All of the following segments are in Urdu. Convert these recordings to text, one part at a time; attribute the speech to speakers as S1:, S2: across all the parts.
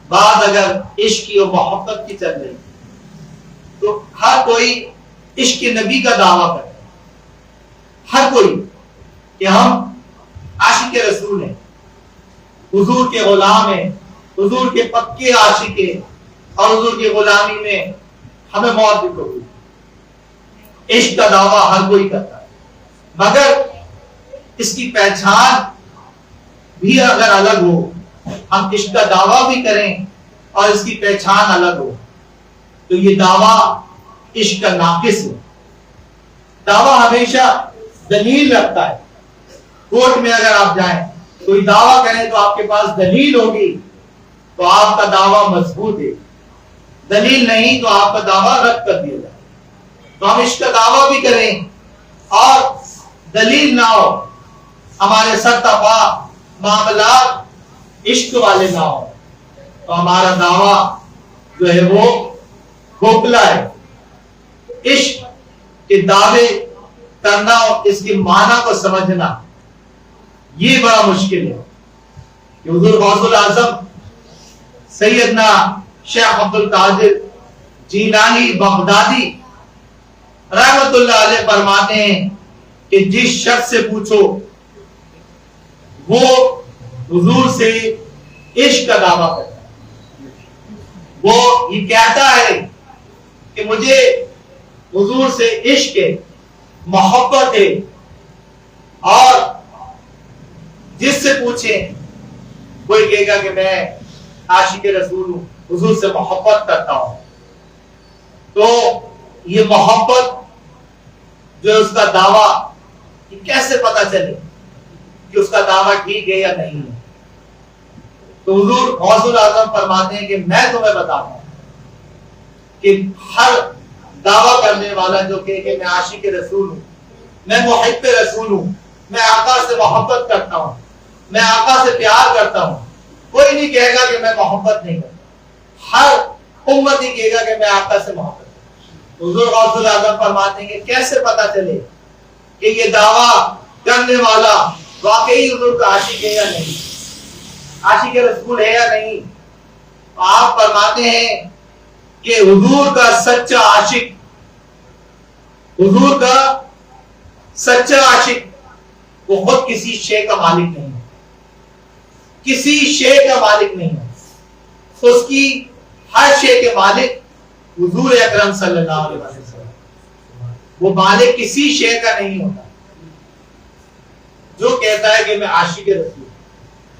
S1: بات اگر عشق کی اور محبت کی چل رہی تو ہر کوئی عشق نبی کا دعویٰ کرتا ہے، ہر کوئی کہ ہم عاشق رسول ہیں، حضور کے غلام ہیں، حضور کے پکے عاشق ہیں، اور حضور کی غلامی میں ہمیں موت بھی ہوگی۔ عشق کا دعویٰ ہر کوئی کرتا ہے، مگر اس کی پہچان بھی اگر الگ ہو، ہم عشق کا دعویٰ بھی کریں اور اس کی پہچان الگ ہو، تو یہ دعویٰ عشق کا ناقص ہے۔ دعویٰ ہمیشہ دلیل رکھتا ہے۔ کورٹ میں اگر آپ جائیں کوئی دعویٰ کریں تو آپ کے پاس دلیل ہوگی تو آپ کا دعویٰ مضبوط ہے، دلیل نہیں تو آپ کا دعویٰ رد کر دیا جائے۔ تو ہم عشق کا دعویٰ بھی کریں اور دلیل نہ ہو، ہمارے سرتفا معاملات عشق والے نہ ہو، تو ہمارا دعویٰ جو ہے وہ کھوکھلا ہے۔ عشق کے دعوے کرنا اور اس کے معنی کو سمجھنا یہ بڑا مشکل ہے کہ حضور غوث الاعظم سیدنا شیخ عبد القادر جیلانی بغدادی رحمت اللہ علیہ فرماتے ہیں کہ جس شخص سے پوچھو وہ حضور سے عشق کا دعویٰ کرتا ہے، وہ یہ کہتا ہے کہ مجھے حضور سے عشق ہے، محبت ہے، اور جس سے پوچھیں کوئی کہے گا کہ میں عاشق رسول ہوں، حضور سے محبت کرتا ہوں۔ تو یہ محبت جو اس کا دعویٰ، یہ کیسے پتا چلے کہ اس کا دعویٰ ٹھیک ہے یا نہیں ہے؟ تو حضور غوث الاعظم فرماتے ہیں کہ میں تمہیں بتاتا ہوں کہ ہر دعویٰ کرنے والا جو کہ میں عاشق رسول ہوں، میں محب رسول ہوں، میں آقا سے محبت کرتا ہوں، میں آقا سے پیار کرتا ہوں، کوئی نہیں کہے گا کہ میں محبت نہیں کرتا، ہر امتی کہے گا کہ میں آقا سے محبت کرتا ہوں۔ حضور غوث الاعظم فرماتے ہیں کہ کیسے پتا چلے کہ یہ دعویٰ کرنے والا واقعی حضور کا عاشق ہے یا نہیں، عاشق رسول ہے یا نہیں؟ آپ فرماتے ہیں کہ حضور کا سچا عاشق، حضور کا سچا عاشق وہ خود کسی شے کا مالک نہیں ہے، کسی شے کا مالک نہیں ہے، اس کی ہر شے کے مالک حضور اکرم صلی اللہ علیہ وسلم، وہ مالک کسی شے کا نہیں ہوتا۔ جو کہتا ہے کہ میں عاشق رسول،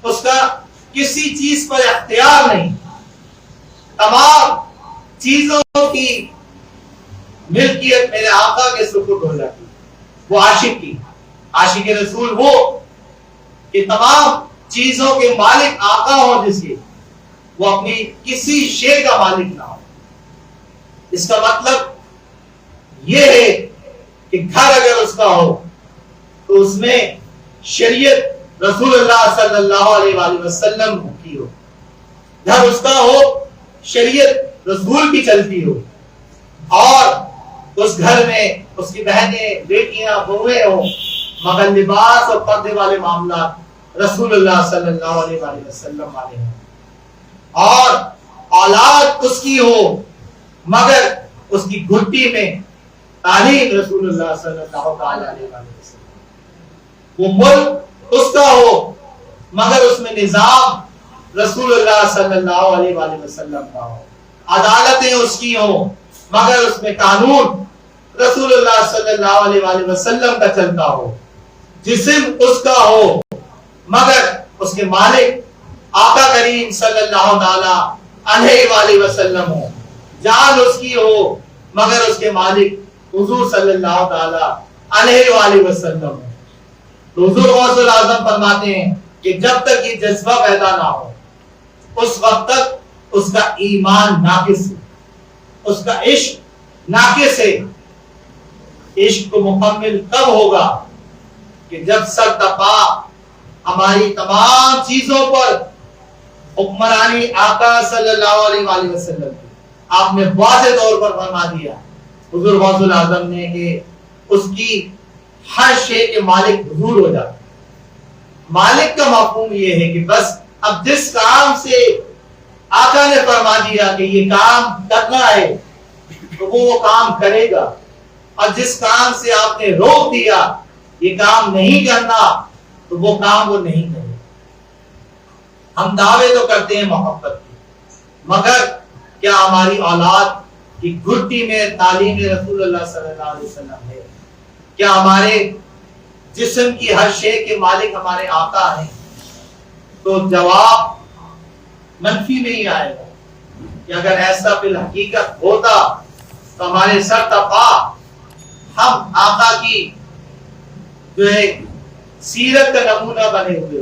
S1: اس کا کسی چیز پر اختیار نہیں، تمام چیزوں کی ملکیت میرے آقا کے سپرد ہو جاتی ہے۔ وہ عاشق کی، عاشق رسول وہ کہ تمام چیزوں کے مالک آقا ہو، جس کے وہ اپنی کسی شے کا مالک نہ ہو۔ اس کا مطلب یہ ہے کہ گھر اگر اس کا ہو تو اس میں شریعت رسول اللہ صلی اللہ علیہ وآلہ وسلم کی ہو، گھر اس کا ہو شریعت رسول کی چلتی ہو، اور اس گھر میں اس کی بہنیں، بیٹیاں، بہویں ہوں، مگر لباس اور پردے والے معاملات رسول اللہ صلی اللہ علیہ وآلہ وسلم والے ہیں، اور اولاد اس کی ہو مگر اس کی گھٹی میں تعلیم رسول اللہ صلی اللہ علیہ وآلہ وسلم، وہ ملک اس کا ہو مگر اس میں نظام رسول اللہ صلی اللہ علیہ وآلہ وسلم کا ہو، عدالتیں اس کی ہوں مگر اس میں قانون رسول اللہ صلی اللہ علیہ وآلہ وسلم کا چلتا ہو، جسم اس کا ہو مگر اس کے مالک آقا کریم صلی اللہ تعالی علیہ وآلہ وسلم ہو، جان اس کی ہو مگر اس کے مالک حضور صلی اللہ تعالی علیہ وآلہ وسلم ہو۔ تو حضور غوث الاعظم فرماتے ہیں کہ جب تک یہ جذبہ پیدا نہ ہو اس وقت تک اس کا ایمان ناقص ہے، اس کا عشق ناقص ہے۔ عشق کو مکمل کب ہوگا کہ جب سرتفا ہماری تمام چیزوں پر حکمرانی آقا صلی اللہ علیہ وآلہ وسلم کی۔ آپ نے واضح طور پر فرما دیا حضور غوث الاعظم نے کہ اس کی ہر شے کے مالک حضور ہو جاتا ہے۔ مالک کا مفہوم یہ ہے کہ بس اب جس کام سے آقا آقا نے فرما دیا کہ یہ کام کرنا ہے تو وہ کام کرے گا، اور جس کام سے آپ نے روک دیا یہ کام نہیں کرنا تو وہ کام وہ نہیں کرے۔ ہم دعوے تو کرتے ہیں محبت کی، مگر کیا ہماری اولاد کی گھٹی میں تعلیم رسول اللہ صلی اللہ علیہ وسلم ہے؟ کیا ہمارے جسم کی ہر شے کے مالک ہمارے آقا ہیں؟ تو جواب منفی نہیں آئے گا کہ اگر ایسا بالحقیقت ہوتا تو ہمارے سر تا پا ہم آقا کی جو ہے سیرت کا نمونہ بنے ہوئے